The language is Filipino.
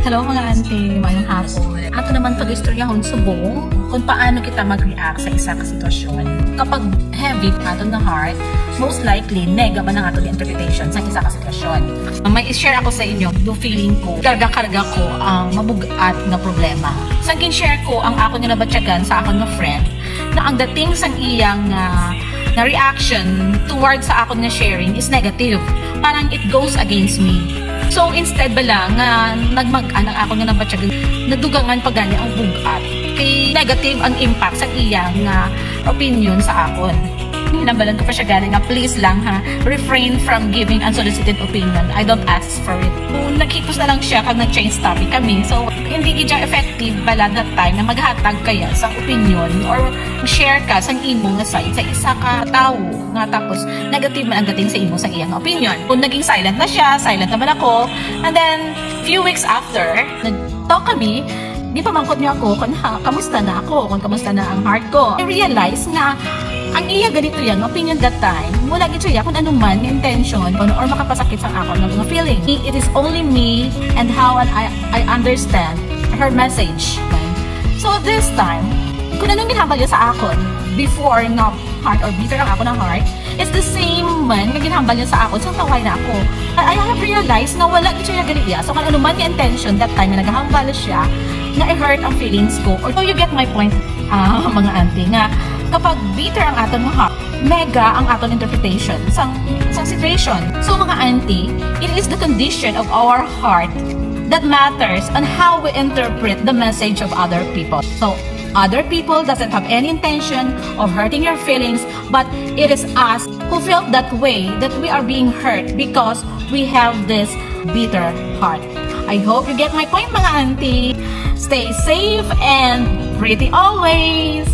Hello mga auntie, mayong hapon. Ato naman pag-istoryahon subong kung paano kita mag-react sa isa ka sitwasyon. Kapag heavy ato na heart, most likely nega ba ng ato the interpretation sa isa ka sitwasyon. May i-share ako sa inyo do feeling ko, karga-karga ko ang mabugat na problema. Sangkin share ko ang ako nga nabatyagan sa akon nga friend na ang dating sang iyang na reaction towards sa akon nga sharing is negative. Parang it goes against me. So instead bala nga nagmag-anak ako nga nabatyagan, nadugangan pa gani ang bugat. Kay negative ang impact sa iyang opinion sa akon. Hinabalan ko pa siya gani nga please lang refrain from giving unsolicited opinion. I don't ask for it. Kung nagkipos na lang siya kag nag-change topic kami. So hindi gid effective bala that time na maghatag kaya sa opinion or share ka sang imo nga side sa isa ka tawo nga tapos negative man ang dating sa imo sa iyang opinion. Kung naging silent na siya, silent naman ako. And then few weeks after, nag-talk kami. Di pa mangkot niya ako kung kamusta na ako, kung kamusta na ang heart ko. I realize na ang iya ganito yan, opinion that time, mula gito siya kung anuman intention or makapasakit sa ako ng mga feeling. It is only me and how I understand her message. So this time, kung anong ginhabal niya sa akon before nga heart or bitter ang ako ng heart, it's the same man na ginhabal niya sa akon, so taway na ako. I have realized na wala gito siya ganito. So kung anuman yung intention that time na naghahambal siya, na i-hurt ang feelings ko. Or so you get my point, mga auntie, nga kapag bitter ang aton mga heart, mega ang aton interpretation sa situation. So mga auntie, it is the condition of our heart that matters on how we interpret the message of other people. So other people doesn't have any intention of hurting your feelings, but it is us who felt that way, that we are being hurt because we have this bitter heart. I hope you get my point, mga auntie. Stay safe and pretty always!